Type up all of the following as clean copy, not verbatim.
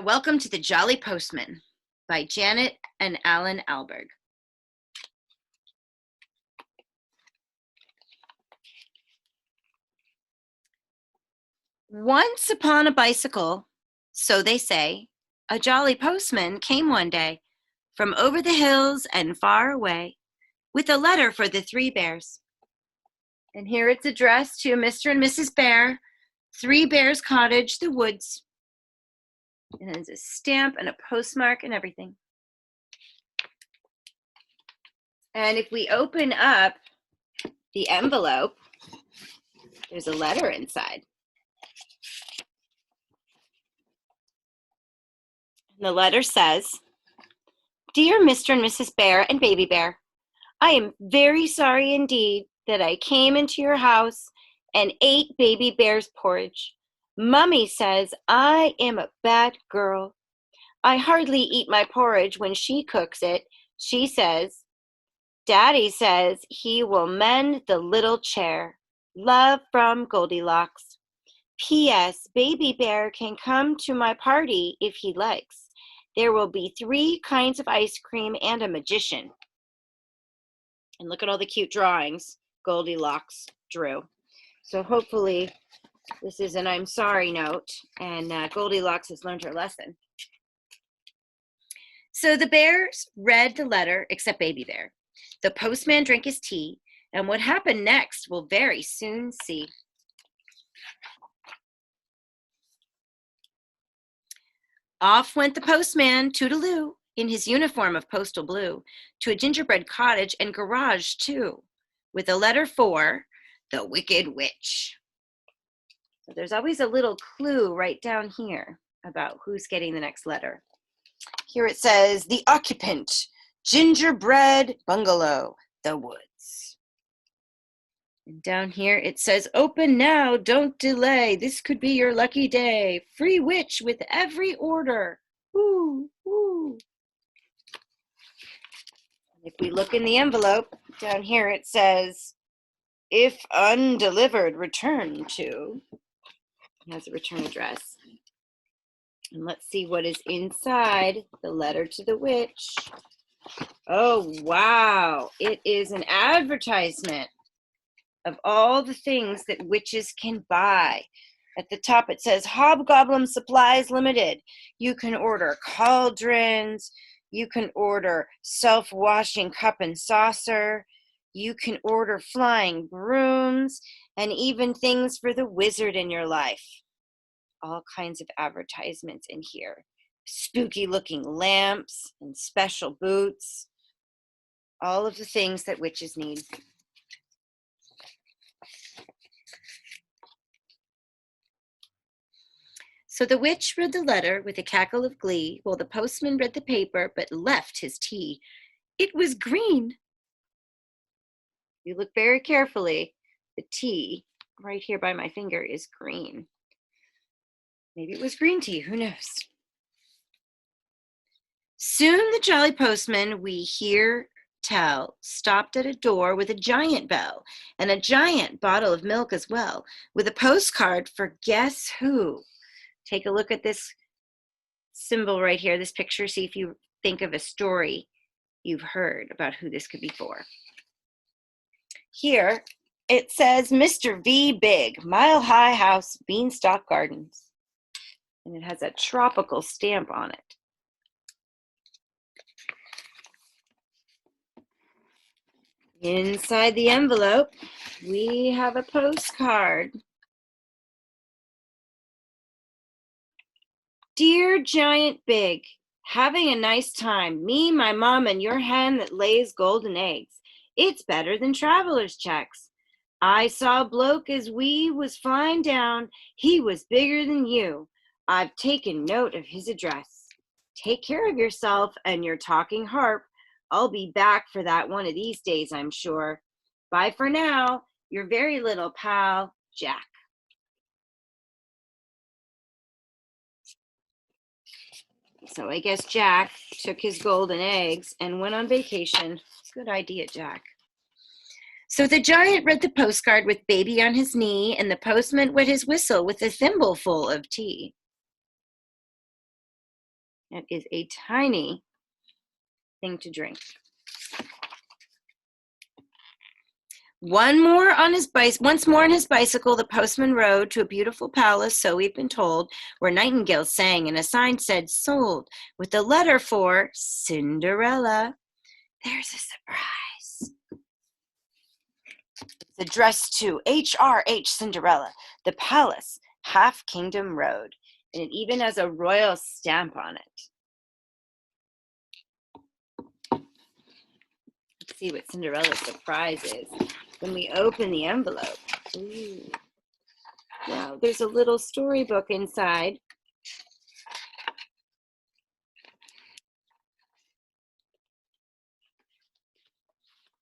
Welcome to the Jolly Postman by Janet and Alan Alberg. Once upon a bicycle, so they say, a jolly postman came one day from over the hills and far away with a letter for the three bears. And here it's addressed to Mr. and Mrs. Bear, Three Bears Cottage, the woods. And there's a stamp and a postmark and everything. And if we open up the envelope, there's a letter inside. And the letter says, "Dear Mr. and Mrs. Bear and Baby Bear, I am very sorry indeed that I came into your house and ate Baby Bear's porridge. Mummy says I am a bad girl. I hardly eat my porridge when she cooks it. She says, Daddy says he will mend the little chair. Love from Goldilocks. P.S. Baby Bear can come to my party if he likes. There will be 3 kinds of ice cream and a magician." And look at all the cute drawings Goldilocks drew. So hopefully this is an I'm sorry note, and Goldilocks has learned her lesson. So the bears read the letter, except Baby Bear. The postman drank his tea, and what happened next we'll very soon see. Off went the postman, toodaloo, in his uniform of postal blue, to a gingerbread cottage and garage, too, with a letter for the Wicked Witch. So there's always a little clue right down here about who's getting the next letter. Here it says, the occupant, gingerbread bungalow, the woods. And down here it says, open now, don't delay. This could be your lucky day. Free witch with every order. Woo, woo. If we look in the envelope, down here it says, if undelivered, return to. It has a return address. And let's see what is inside the letter to the witch. Oh, wow. It is an advertisement of all the things that witches can buy. At the top it says, Hobgoblin Supplies Limited. You can order cauldrons. You can order self-washing cup and saucer. You can order flying brooms, and even things for the wizard in your life. All kinds of advertisements in here. Spooky looking lamps and special boots. All of the things that witches need. So the witch read the letter with a cackle of glee, while the postman read the paper but left his tea. It was green. You look very carefully, the tea right here by my finger is green. Maybe it was green tea, who knows? Soon the jolly postman, we hear tell, stopped at a door with a giant bell and a giant bottle of milk as well, with a postcard for guess who. Take a look at this symbol right here, this picture, see if you think of a story you've heard about who this could be for. Here it says Mr. V. Big, Mile High House, Beanstalk Gardens. And it has a tropical stamp on it. Inside the envelope, we have a postcard. Dear Giant Big, having a nice time. Me, my mom, and your hen that lays golden eggs. It's better than traveler's checks. I saw a bloke as we was flying down. He was bigger than you. I've taken note of his address. Take care of yourself and your talking harp. I'll be back for that one of these days, I'm sure. Bye for now, your very little pal, Jack. So I guess Jack took his golden eggs and went on vacation. Good idea, Jack. So the giant read the postcard with baby on his knee, and the postman wet his whistle with a thimbleful of tea. That is a tiny thing to drink. Once more on his bicycle, the postman rode to a beautiful palace, so we've been told, where nightingales sang, and a sign said, "Sold," with a letter for Cinderella. There's a surprise. It's addressed to H.R.H. Cinderella, the palace, Half Kingdom Road, and it even has a royal stamp on it. Let's see what Cinderella's surprise is when we open the envelope. Ooh. Wow, there's a little storybook inside.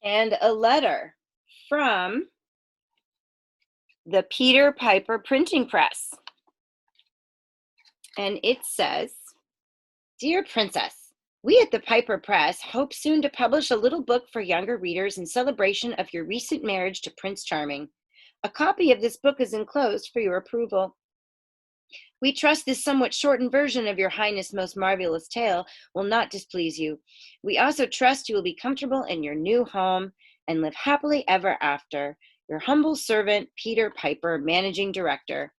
And a letter from the Peter Piper printing press. And it says, "Dear Princess, we at the Piper Press hope soon to publish a little book for younger readers in celebration of your recent marriage to Prince Charming. A copy of this book is enclosed for your approval. We trust this somewhat shortened version of your Highness' most marvelous tale will not displease you. We also trust you will be comfortable in your new home and live happily ever after. Your humble servant, Peter Piper, Managing Director."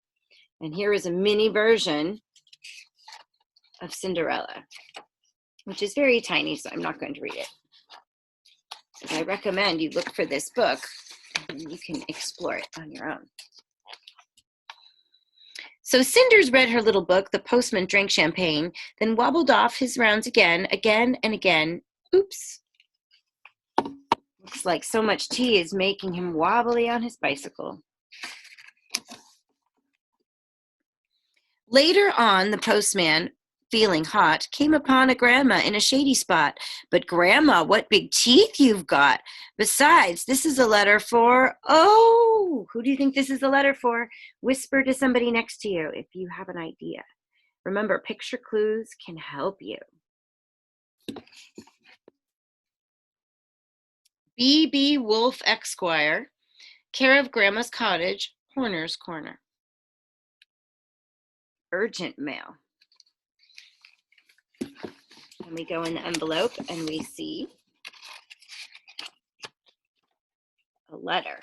And here is a mini version of Cinderella, which is very tiny, so I'm not going to read it. I recommend you look for this book, and you can explore it on your own. So Cinders read her little book, The Postman Drank Champagne, then wobbled off his rounds again and again. Oops. Looks like so much tea is making him wobbly on his bicycle. Later on, the postman, feeling hot, came upon a grandma in a shady spot. "But Grandma, what big teeth you've got! Besides, this is a letter for..." Oh, who do you think this is a letter for? Whisper to somebody next to you if you have an idea. Remember, picture clues can help you. B.B. Wolf Esquire, care of Grandma's Cottage, Horner's Corner. Urgent mail. And we go in the envelope and we see a letter.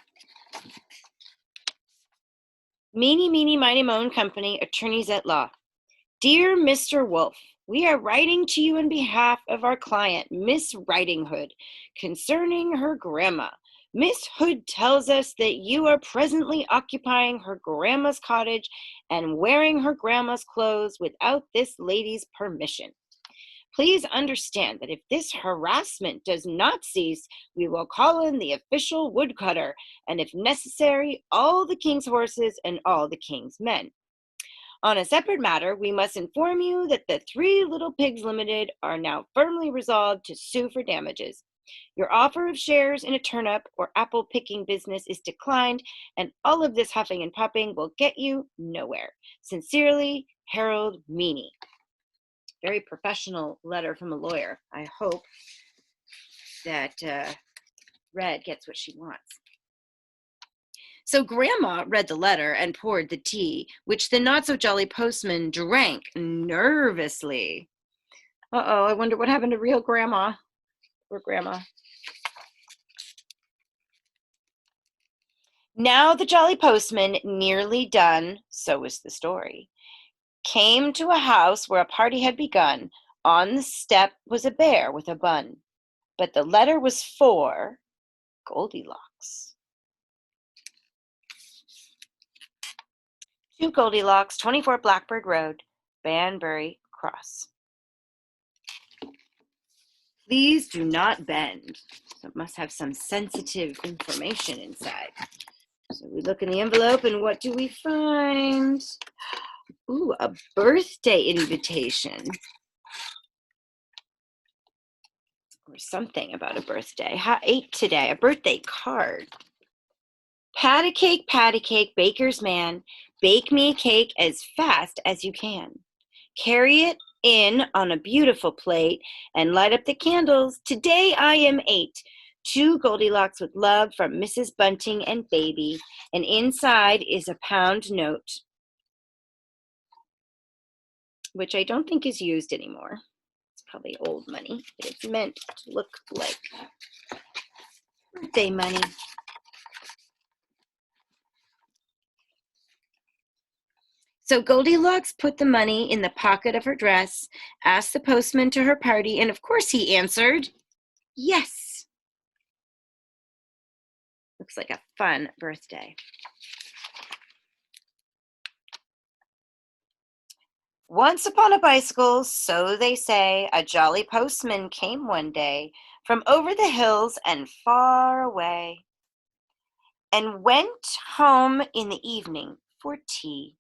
"Meeny, meeny, miny, moe Company, attorneys at law. Dear Mr. Wolf, we are writing to you on behalf of our client, Miss Riding Hood, concerning her grandma. Miss Hood tells us that you are presently occupying her grandma's cottage and wearing her grandma's clothes without this lady's permission. Please understand that if this harassment does not cease, we will call in the official woodcutter, and if necessary, all the king's horses and all the king's men. On a separate matter, we must inform you that the Three Little Pigs Limited are now firmly resolved to sue for damages. Your offer of shares in a turnip or apple picking business is declined, and all of this huffing and puffing will get you nowhere. Sincerely, Harold Meany." Very professional letter from a lawyer. I hope that Red gets what she wants. So Grandma read the letter and poured the tea, which the not-so-jolly postman drank nervously. Uh-oh, I wonder what happened to real Grandma. Poor Grandma. Now the jolly postman, nearly done, so was the story, came to a house where a party had begun. On the step was a bear with a bun, but the letter was for Goldilocks. To Goldilocks, 24 Blackbird Road, Banbury Cross. Please do not bend. So it must have some sensitive information inside. So we look in the envelope, and what do we find? Ooh, a birthday invitation. Or something about a birthday. Ate today, a birthday card. Pat a cake, baker's man. Bake me a cake as fast as you can. Carry it in on a beautiful plate and light up the candles. Today I am 8. To Goldilocks with love from Mrs. Bunting and baby. And inside is a pound note. which I don't think is used anymore. It's probably old money, but it's meant to look like birthday money. So Goldilocks put the money in the pocket of her dress, asked the postman to her party, and of course he answered, yes. Looks like a fun birthday. Once upon a bicycle, so they say, a jolly postman came one day from over the hills and far away, and went home in the evening for tea.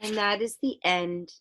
And that is the end